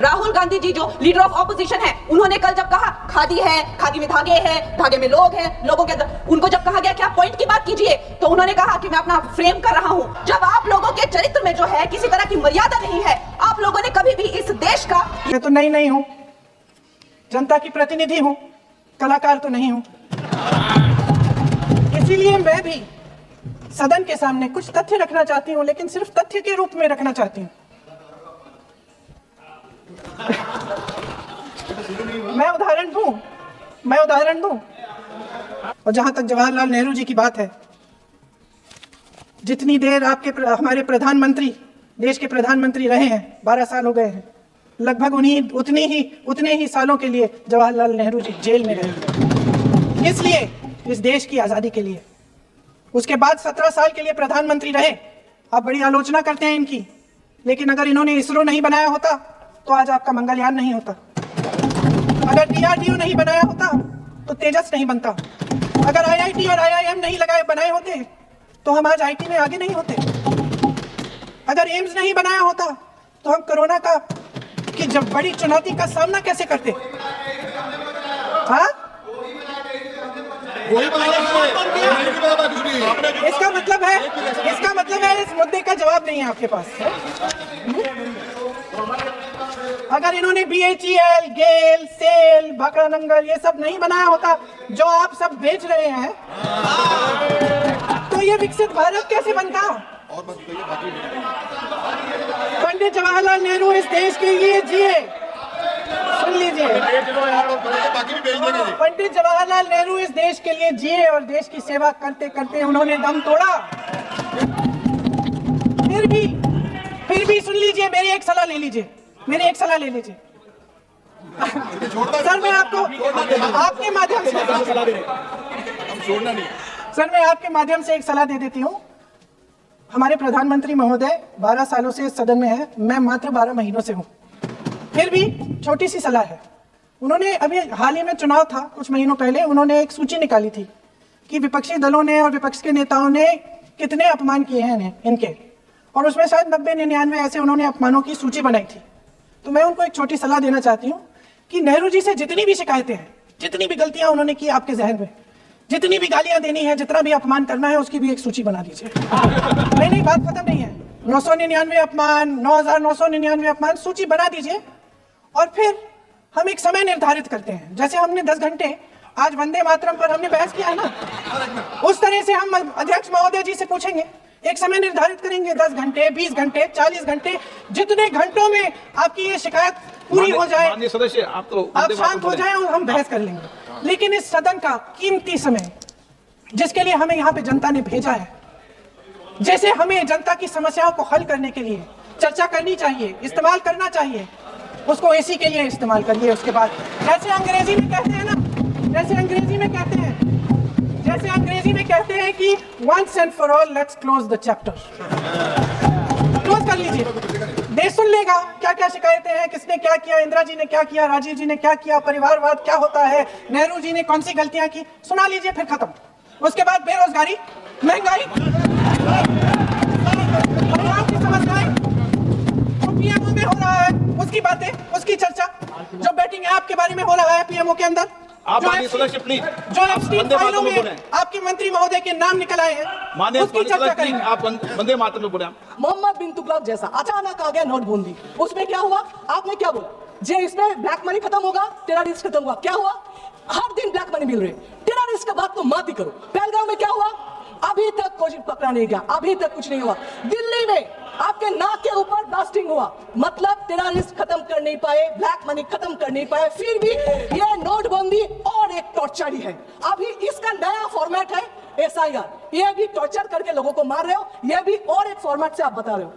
राहुल गांधी जी जो leader of opposition है, उन्होंने कल जब कहा खादी है, खादी में धागे हैं, धागे में लोग हैं, लोगों के उनको जब कहा गया कि आप पॉइंट की बात कीजिए, तो उन्होंने कहा कि मैं अपना फ्रेम कर रहा हूं। जब आप लोगों के चरित्र में जो है किसी तरह की मर्यादा नहीं है, आप लोगों ने कभी भी इस देश का, मैं तो नहीं हूं, जनता की प्रतिनिधि हूं, कलाकार तो नहीं हूं, इसीलिए मैं भी सदन के सामने कुछ तथ्य रखना चाहती हूं, लेकिन सिर्फ तथ्य के रूप में रखना चाहती हूं। मैं उदाहरण दूं। और जहां तक जवाहरलाल नेहरू जी की बात है, जितनी देर हमारे प्रधानमंत्री, देश के प्रधानमंत्री रहे हैं, 12 साल हो गए हैं, लगभग उतने ही सालों के लिए जवाहरलाल नेहरू जी जेल में रहे, इसलिए इस देश की आजादी के लिए। उसके बाद 17 साल के लिए प्रधानमंत्री रहे। आप बड़ी आलोचना करते हैं इनकी, लेकिन अगर इन्होंने इसरो नहीं बनाया होता तो आज आपका मंगलयान नहीं होता। अगर DRDO नहीं बनाया होता तो तेजस नहीं बनता। अगर IIT और IIM नहीं बनाए होते तो हम आज IT में आगे नहीं होते। अगर एम्स नहीं बनाया होता तो हम कोरोना की जब बड़ी चुनौती का सामना कैसे करते? हाँ, इसका मतलब है इस मुद्दे का जवाब नहीं है आपके पास। अगर इन्होंने BHEL, गेल, सेल, भाखड़ानंगल ये सब नहीं बनाया होता जो आप सब बेच रहे हैं, तो ये विकसित भारत कैसे बनता? पंडित जवाहरलाल नेहरू इस देश के लिए जिए। सुन लीजिए, पंडित जवाहरलाल नेहरू इस देश के लिए जिए और देश की सेवा करते करते उन्होंने दम तोड़ा। फिर भी सुन लीजिए, मेरी एक सलाह ले लीजिए। सर, मैं आपके माध्यम से एक सलाह दे देती हूँ। हमारे प्रधानमंत्री महोदय 12 सालों से इस सदन में है, मैं मात्र 12 महीनों से हूँ। फिर भी छोटी सी सलाह है। उन्होंने अभी हाल ही में चुनाव था, कुछ महीनों पहले उन्होंने एक सूची निकाली थी कि विपक्षी दलों ने और विपक्ष के नेताओं ने कितने अपमान किए हैं इनके, और उसमें शायद 90-99 ऐसे उन्होंने अपमानों की सूची बनाई थी। तो मैं उनको एक छोटी सलाह देना चाहती हूँ कि नेहरू जी से जितनी भी शिकायतें हैं, जितनी भी गलतियां उन्होंने की आपके जहन में, जितनी भी गालियां देनी है, जितना भी अपमान करना है, उसकी भी एक सूची बना दीजिए। नहीं, बात खत्म नहीं है। 999 अपमान, 9999 अपमान, सूची बना दीजिए और फिर हम एक समय निर्धारित करते हैं। जैसे हमने 10 घंटे आज वंदे मातरम पर हमने बहस किया है ना, उस तरह से हम अध्यक्ष महोदय जी से पूछेंगे, एक समय निर्धारित करेंगे, 10 घंटे, 20 घंटे, 40 घंटे, जितने घंटों में आपकी ये शिकायत पूरी हो जाए, सदस्य आप शांत हो जाए और हम बहस कर लेंगे। लेकिन इस सदन का कीमती समय, जिसके लिए हमें यहाँ पे जनता ने भेजा है, जैसे हमें जनता की समस्याओं को हल करने के लिए चर्चा करनी चाहिए, इस्तेमाल करना चाहिए, उसको इसी के लिए इस्तेमाल करिए। उसके बाद जैसे अंग्रेजी में कहते हैं कि once and for all let's close the chapter, close कर लीजिए। देश सुन लेगा क्या क्या शिकायतें हैं, किसने क्या किया, इंदिरा जी ने क्या किया, राजीव जी ने क्या किया, परिवारवाद क्या होता है, नेहरू जी ने कौन सी गलतियां की, सुना लीजिए, फिर खत्म। उसके बाद बेरोजगारी, महंगाई, परिवार की समस्याएं, पीएमओ में हो रहा है उसकी बातें, उसकी चर्चा, जो बैटिंग ऐप के बारे में हो रहा है पीएमओ के अंदर, जो एफस्टीन फाइलों में आपके मंत्री महोदय के नाम निकल आए हैं, उसकी चर्चा करेंगे। आप वंदे मातरम में बोले। मोहम्मद बिन तुगलक जैसा अचानक आ गया नोटबंदी, उसमें क्या हुआ? आपने क्या बोला? जे इसमें ब्लैक मनी खत्म होगा, टेररिस्ट खत्म हुआ। क्या हुआ? हर दिन ब्लैक मनी मिल रही है। टेररिस्ट का बात तो मत ही करो। पहलगाम में क्या हुआ? अभी तक कोई पकड़ा नहीं गया, अभी तक कुछ नहीं हुआ। दिल्ली में आपके नाक के ऊपर ब्लास्टिंग हुआ, मतलब टेररिस्ट खत्म कर नहीं पाए, ब्लैक मनी खत्म कर नहीं पाए, फिर भी ये नोटबंदी और एक टॉर्चर ही है। अभी इसका नया फॉर्मेट है SIR, ये भी टॉर्चर करके लोगों को मार रहे हो, ये भी और एक फॉर्मेट से आप बता रहे हो।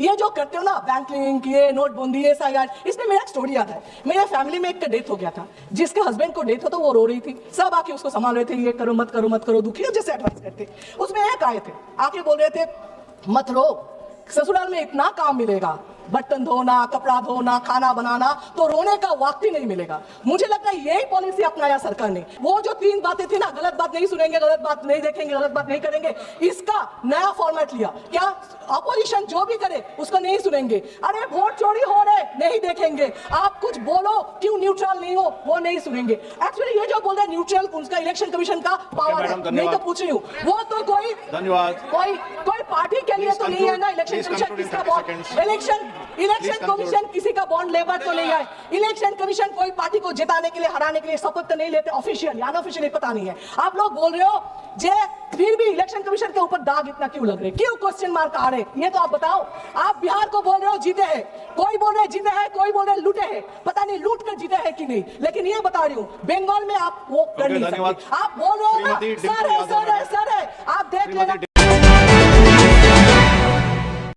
ये जो करते हो ना, बैंक लिंक, ये नोटबंदी, SIR, इसमें मेरा एक स्टोरी याद है। मेरे फैमिली में एक का डेथ हो गया था, जिसके हस्बैंड को डेथ हो तो वो रो रही थी, सब आके उसको संभाल रहे थे, ये करो मत करो मत करो, दुखी हो जैसे एडवाइस करते। उसमें एक आए थे, आके बोल रहे थे मत रो, ससुराल में इतना काम मिलेगा, बर्तन धोना, कपड़ा धोना, खाना बनाना, तो रोने का वक्त ही नहीं मिलेगा। मुझे लगता है यही पॉलिसी अपनाया सरकार ने। वो जो 3 बातें थी ना, गलत बात नहीं सुनेंगे, गलत बात नहीं देखेंगे, गलत बात नहीं करेंगे, इसका नया फॉर्मेट लिया। क्या अपोजिशन जो भी करे उसको नहीं सुनेंगे, अरे वोट चोरी हो रहे नहीं देखेंगे। सुनेंगे। आप कुछ बोलो क्यों न्यूट्रल नहीं हो, वो नहीं सुनेंगे। एक्चुअली ये जो बोल रहे हैं न्यूट्रल, उसका इलेक्शन कमीशन का पावर है, मैडम, नहीं धन्यवाद। तो पूछ रही हूँ। वो तो कोई धन्यवाद। कोई पार्टी के लिए तो नहीं है ना election Please commission, conclude in किसका 30 bond seconds. Election conclude. Commission किसी का बॉन्ड लेबर तो नहीं है। इलेक्शन कमीशन कोई पार्टी को जिताने के लिए, हराने के लिए शपथ तो नहीं लेते, ऑफिशियल या अनऑफिशियल पता नहीं है। आप लोग बोल रहे हो जे फिर भी इलेक्शन कमीशन के ऊपर दाग इतना क्यों लग रहे, क्यों क्वेश्चन मार्क आ रहे, ये तो आप बताओ। आप बिहार को बोल रहे हो जीते हैं, कोई बोल रहे जीते हैं, कोई बोल रहे लूटे हैं, पता नहीं लूट कर जीते हैं कि नहीं, लेकिन ये बता रही हूँ बंगाल में आप वो कर नहीं धन्यवाद। सकते। आप बोल रहे हो ना श्रीमती सर है, डिम्पल यादव सर है, सर है, आप देख श्रीमती लेना